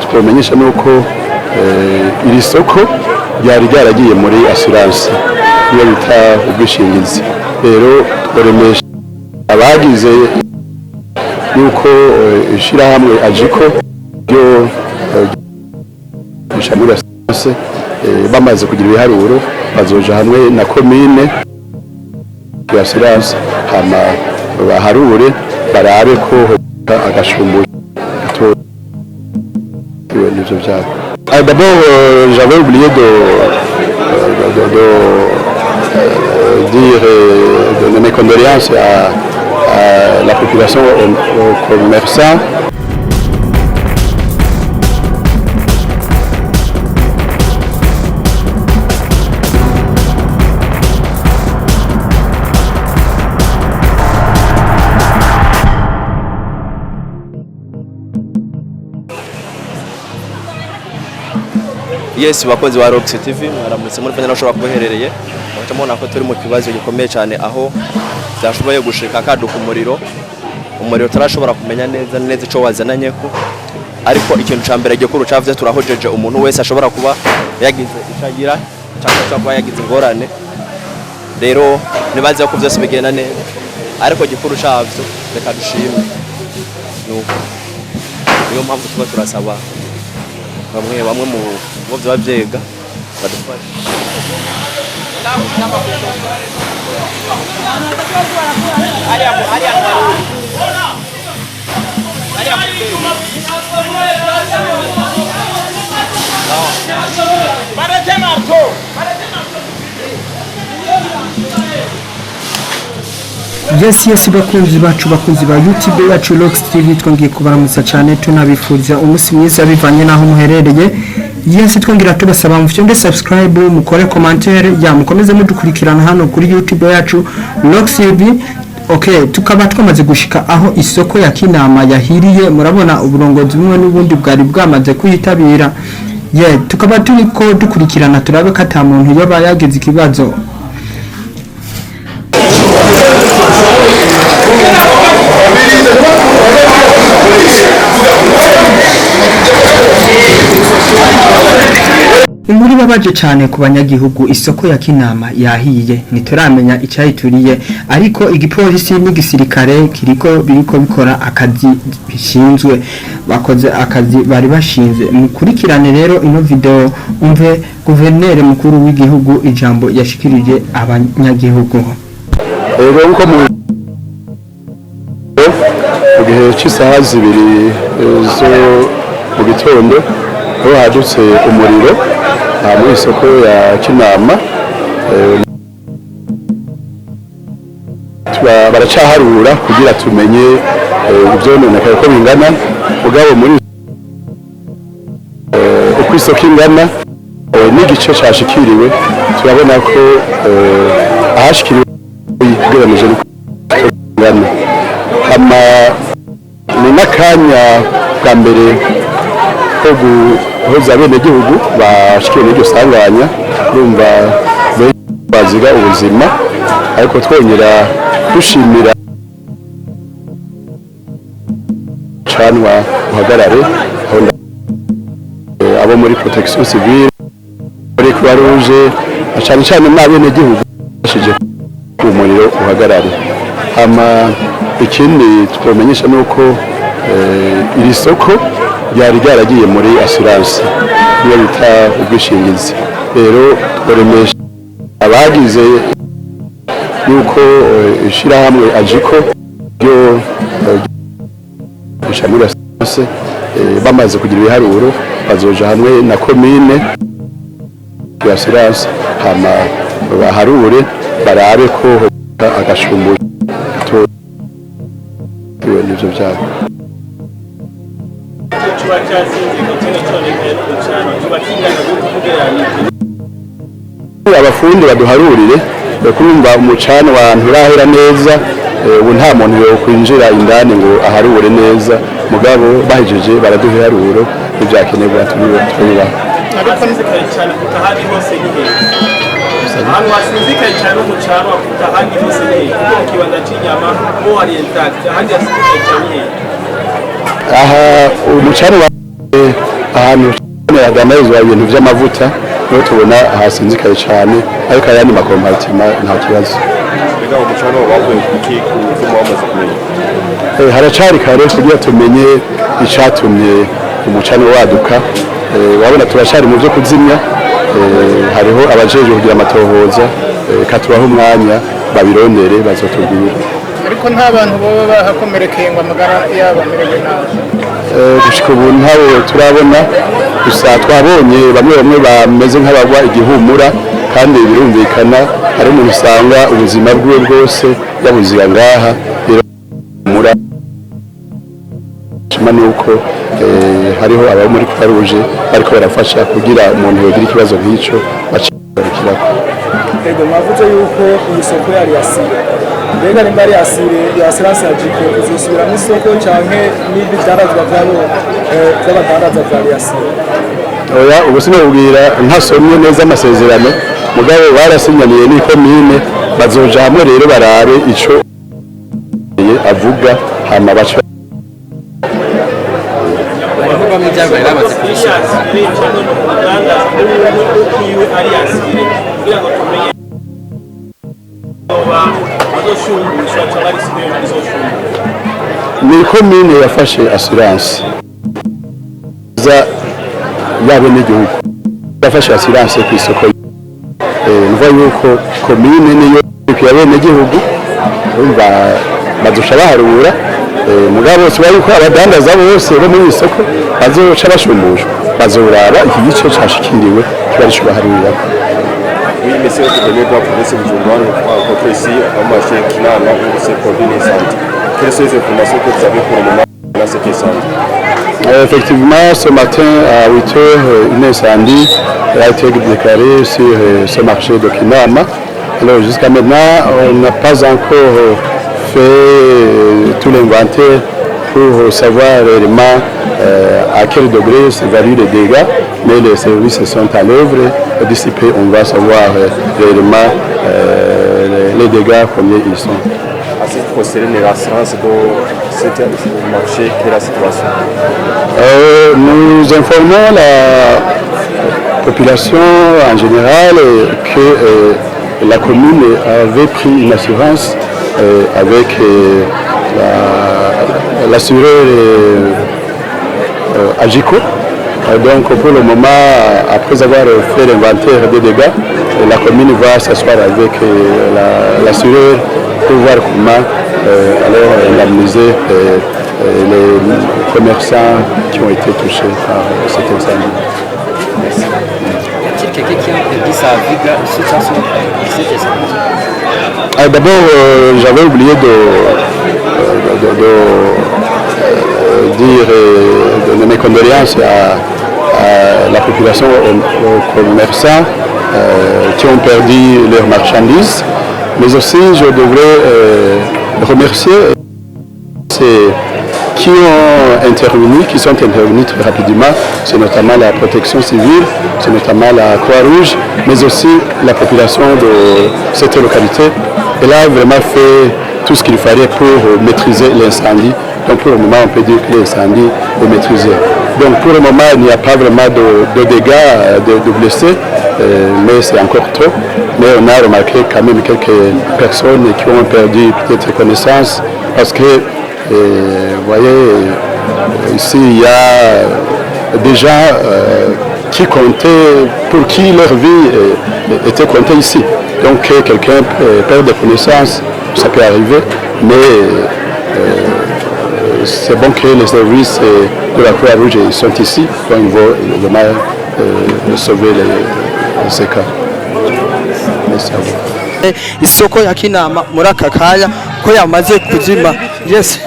twamenyesha nuko iri soko ryari ryaragiye muri assurance iyo bita ubwishingizi rero tworemesha abagize yuko ishirahamwe ajiko ryo muri assurance bamaze kugira ibiharuro bazoja hamwe na commune ya assurance hama baharure barabe ko agashumbuye d'abord j'avais oublié de dire de mes condoléances à la population, aux commerçants. Yes, bakozi wa Rox TV mwaramutse muri fanya nashobora kuboherereye mutamona ko turi mu kibazo gikomeye cyane aho byashoboye gushika kaduka umuriro tarashobora kumenya neza ico wazananye ko ariko ikintu cambere gikuru cavye turahojeje umuntu wese ashobora kuba yagize icagira cyangwa kuba yagize ingorane rero nibaze ko byose bigenda neza ariko gikuru cavyo reka dushime nuko niyo mpamvu tuba turasaba bamwe mu bo byabyiga badufasha Yes bakunzi bacu bakunzi ba YouTube yacu Rox TV twongeye kubaramutsa cyane tunabifuriza umunsi mwiza bivanye naho muherereye. Yes twongera tubasaba mufite subscribe mukore commentaire ya mukomeze mudukurikirana hano kuri YouTube yacu Rox TV. Okay, tukaba twamaze gushika aho isoko ya Kinama yahiriye murabona uburongozi bumwe n'ubundi bwari bwamaze kuyitabira. Tukaba turiko dukurikirana turabe ko ata muntu yoba yagize ikibazo. Inkuru babaje cyane ku banyagihugu isoko ya Kinama yahiye nituramenya icyayituriye ariko igipolisi n'igisirikare biriko bikora akazi bishinzwe bakoze akazi bari bashinze mukurikirane rero ino video umve guverineri mukuru w'igihugu ijambo yashikirije abanyagihugu. Rero uko mu gihe cy'isaha zibiri zo mu gitondo aho hadutse umuriro muri isoko ya Kinama baracaharura kugira tumenye ibyononekaye ko bingana mugabo muri uko isoko ingana n'igice cyashikiriwe turabona ko ahashikiriwe kugereranije n'ingana hama ni n'akanya bwa mbere ko guhoza abenegihugu bashikiwe n'iryo sanganya urumva baziga ubuzima ariko twongera dushimira canwa uhagarare abo muri protection civile muri Croix Rouge cyane n'abenegihugu bashije umuriro uhagarare hama ikindi twamenyesha nuko iri soko ryari ryaragiye muri assurance iyo bita ubwishingizi rero tworemesha abagize yuko ishirahamwe ajiko ryo muri assurance bamaze kugira ibiharuro bazoja hamwe na commune ya assurance hama baharure barabe ko agashumbuye nivyo byabo abafundi baduharurire kurumva umucano abantu urahera neza ubu nta muntu yo kwinjira indani ngo aharure neza mugabo bahejeje baraduharuro ibyakenerwa tubiba ariko nzikaye cyane kutahandi hose nihe ahantu hasinzikaye cyane umucano kutahandi hose nihe kuko kibanda cy'inyama mo oriental ahandi hasinzikaye cyane aha umucano ahantu hadandarizwa ibintu by'amavuta niho tubona hasinzikaye cyane ariko ayandi makompatima nta kibazo. Mbega umucano wavuye kuki kuvuma wamaze kumenya? Haracari kare kugira tumenye icatumye umucano waduka. Wabona turacari mu byo kuzimya, hariho abajeje kugira amatohoza katubaho umwanya babirondere bazotubwira. Ariko nta bantu baba bahakomerekeye ngo amagara yabo amererwe nabi. Gushika ubu ntawe turabona, gusa twabonye bamwe bameze nk'abagwa igihumura kandi birumvikana hari umuntu usanga ubuzima bwiwe bwose yabuzira ngaha mura nuko hariho abari muri Croix-Rouge bariko barafasha kugira umuntu yogira ikibazo nk'icyo bacikira. Ego mwavuze yuko iyi soko yari yasire. Mbega nimba ari yasire ya assurance ya Jiko izosubira mu soko canke nibi byarazwa byabo by'abadandaza bya yasire? Oya, ubu sinabwira ntasomye neza amasezerano mugabo barasinyaniye ni komine bazoja hamwe rero barabe ico avuga hama baca ni komine yafashe assurance za y'abenegihugu yafashe assurance ku isoko. Nuva yuko komine niyo y'abenegihugu umva badusha baharura mugabo bose bari ko abadandaza bose bo muri isoko bazoca bashumbusha bazoraba iki gice cyashikiriwe cyari cyubaharurira. Oui, mais c'est que donner doit progresser vous joindre contre ici au marché Kinama où c'est pour une santé. Quelles sont les informations que vous avez pour le moment dans cette centre? Effectivement, ce matin à 8h, une incendie a été déclarée sur ce marché de Kinama. Alors jusqu'à maintenant, on n'a pas encore fait tout l'inventaire pour savoir réellement à quel degré se varient les dégâts, mais les services sont à l'œuvre et d'ici peu on va savoir réellement les dégâts, combien ils sont. À ce qui concerne l'assurance de ce marché, quelle est la situation? Nous informons la population en général que la commune avait pris une assurance avec l'assureur Agico. Donc pour le moment, après avoir fait l'inventaire des dégâts, la commune va s'asseoir avec l'assureur pour voir comment alors indemniser les commerçants qui ont été touchés par cet incendie. Merci. Y a-t-il quelqu'un qui a perdu sa vie dans cette situation? D'abord, j'avais oublié de dire de mes condoléances à la population, aux commerçants qui ont perdu leurs marchandises, mais aussi je devrais remercier ceux qui ont intervenu, qui sont intervenus très rapidement, c'est notamment la protection civile, c'est notamment la Croix-Rouge, mais aussi la population de cette localité. Elle a vraiment fait tout ce qu'il fallait pour maîtriser l'incendie. Donc pour le moment, on peut dire que l'incendie est maîtrisé. Donc pour le moment, il n'y a pas vraiment de dégâts, de blessés, mais c'est encore trop. Mais on a remarqué quand même quelques personnes qui ont perdu peut-être connaissance parce que, vous voyez, ici il y a des gens qui comptaient, pour qui leur vie était comptée ici. Donc quelqu'un perd des connaissances, ça peut arriver, mais c'est bon que les services de la Croix-Rouge sont ici, donc ils vont vraiment sauver ces cas. Merci à vous. Isoko ya Kinama muri aka kanya ko yamaze kuzima. Yes.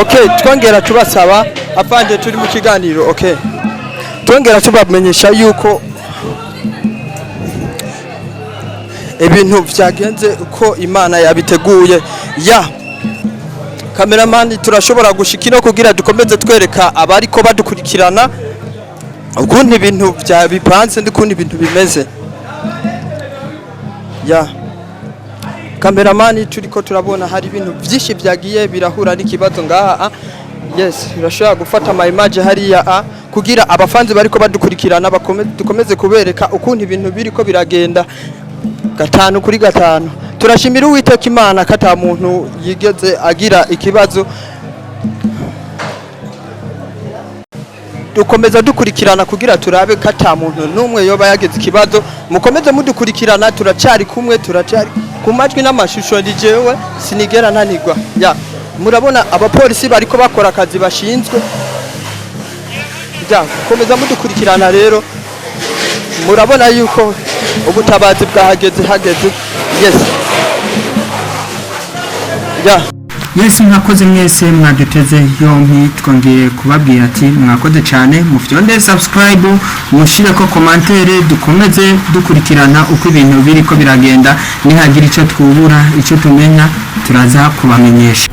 Okay, twongera tubasaba apande turi mu kiganiro. Okay. Twongera tubamenyesha yuko ibintu vyagenze uko Imana yabiteguye. Kameramani turashobora gushikira kugira dukomeze twereka abari ko badukurikirana ukuntu ibintu bipanze ndikundi ibintu bimeze. Kameramani turiko turabona hari ibintu byinshi byagiye birahura n'ikibazo ngaha. Yes, urashobora gufata ama image hariya kugira abafanzi bariko badukurikirana dukomeze kubereka ukuntu ibintu biriko biragenda gatanu kuri gatanu. Turashimira Uwiteka Imana ko ata muntu yigeze agira ikibazo. Dukomeza dukurikirana kugira turabe ko ata muntu numwe yoba yageze ikibazo. Mukomeze mudukurikirana, turacari kumwe, turacari ku majwi n'amashusho. Jewe sinigera nanigwa. Murabona abapolisi bariko bakora akazi bashinzwe. Komeza mudukurikirana rero, murabona yuko ubutabazi bwahageze hageze. Yes, mwakoze mwese mwaduteze yompi, twongeye kubabwira ati mwakoze cyane, mufyonde subscribe, mushire ko commentaire, dukomeze dukurikirana uko ibintu biriko biragenda. Nihagira icyo twubura, icyo tumenya, turaza kubamenyesha.